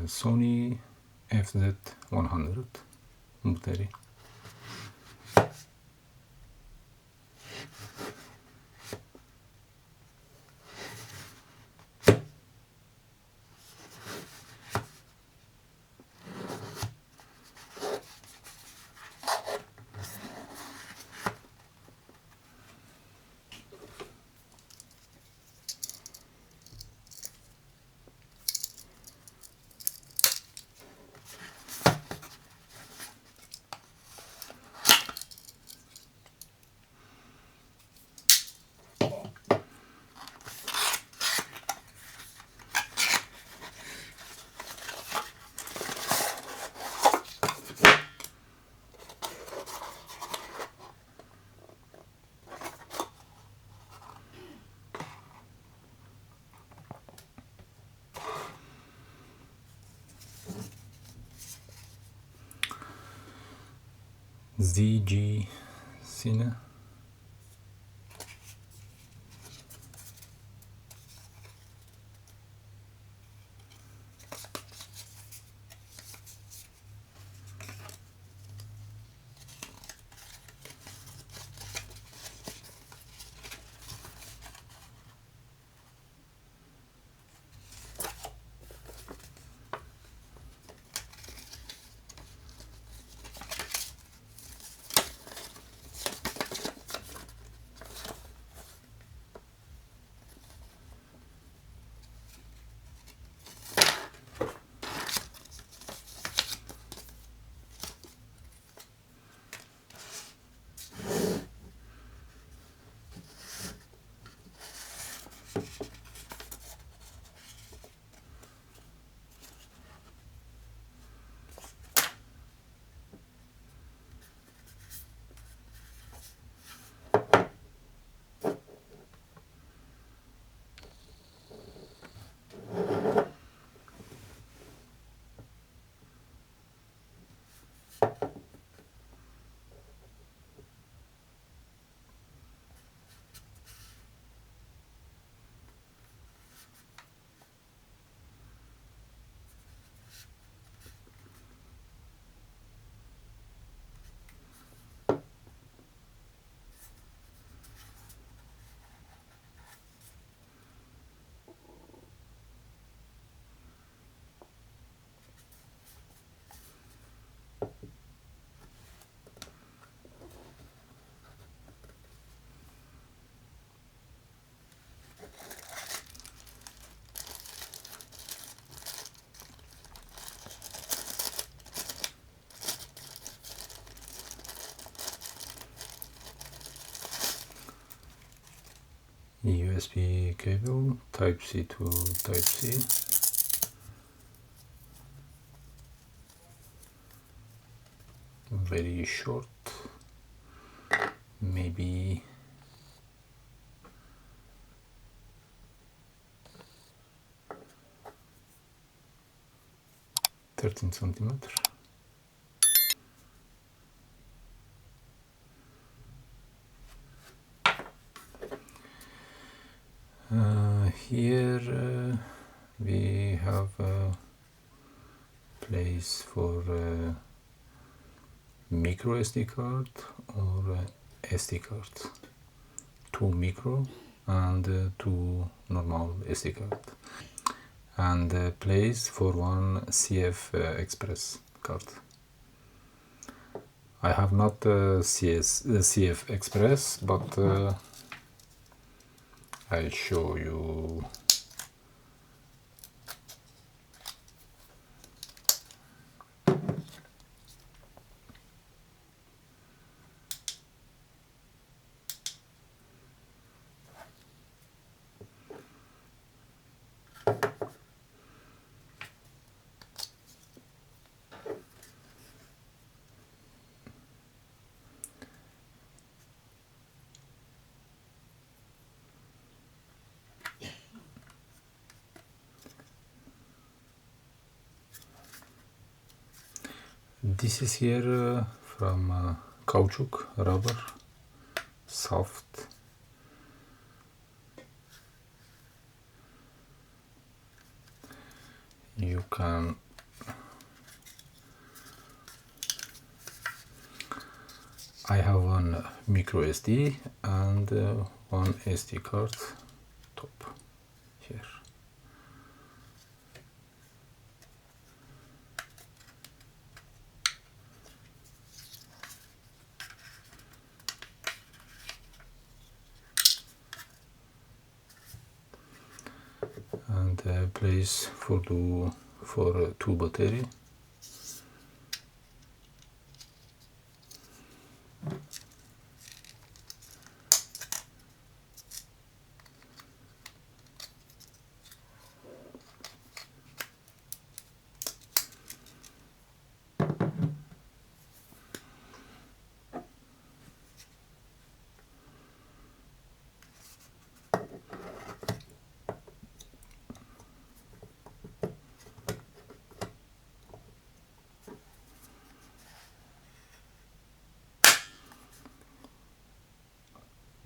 Sony FZ100 baterry. ZGCINE USB cable, type C to type C. Very short, maybe 13 centimeters. Here we have a place for micro SD card or SD card. 2 micro and 2 normal SD card. And a place for 1 CF Express card. I have not CF Express, but I'll show you. This is here from caoutchouc, rubber, soft. You can I have one micro SD and one SD card top here. And place for two battery.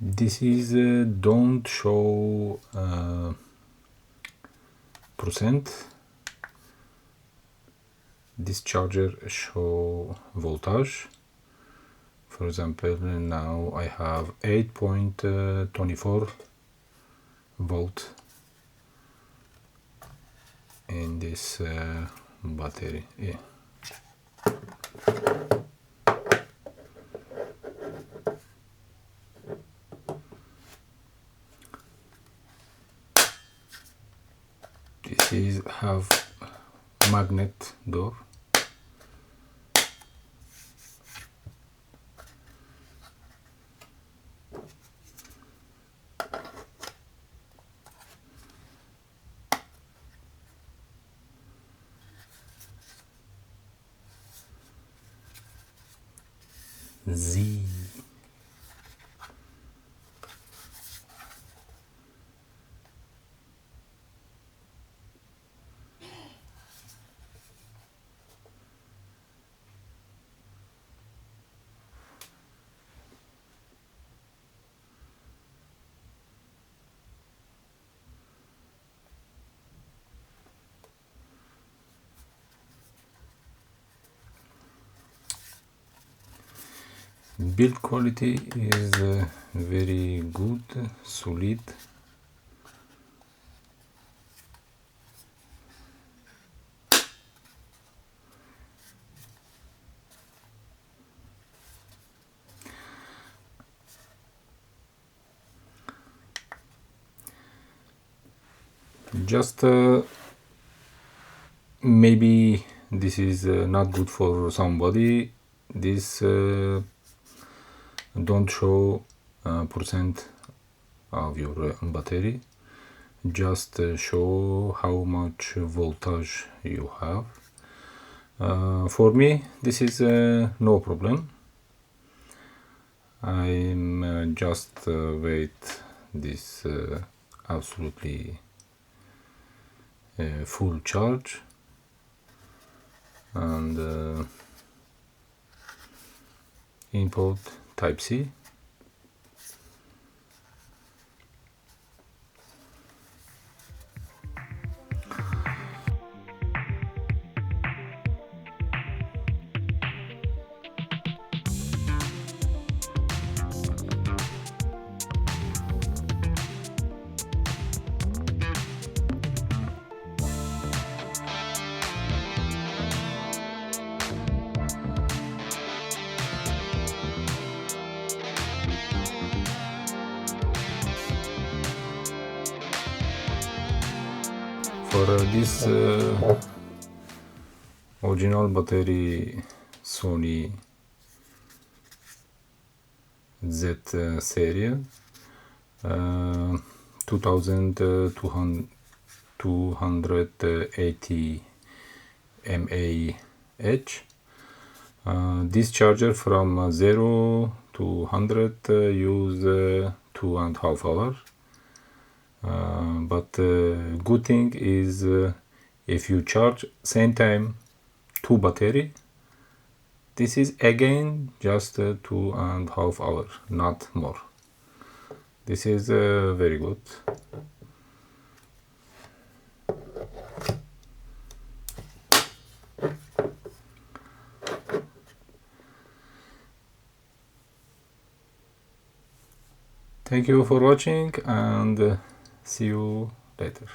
This is don't show percent. This charger show voltage. For example, now I have 8.24 volt in this battery. Yeah. This is have magnet door. Z. Build quality is very good, solid. Just maybe this is not good for somebody. This don't show percent of your battery, just show how much voltage you have. For me this is no problem. I'm just wait this absolutely full charge and input type C. For this original battery Sony Z series 2280 mAh. This charger from 0 to 100 use 2.5 hours. But good thing is if you charge same time two battery, this is again just 2.5 hours, not more. This is very good. Thank you for watching, and see you later.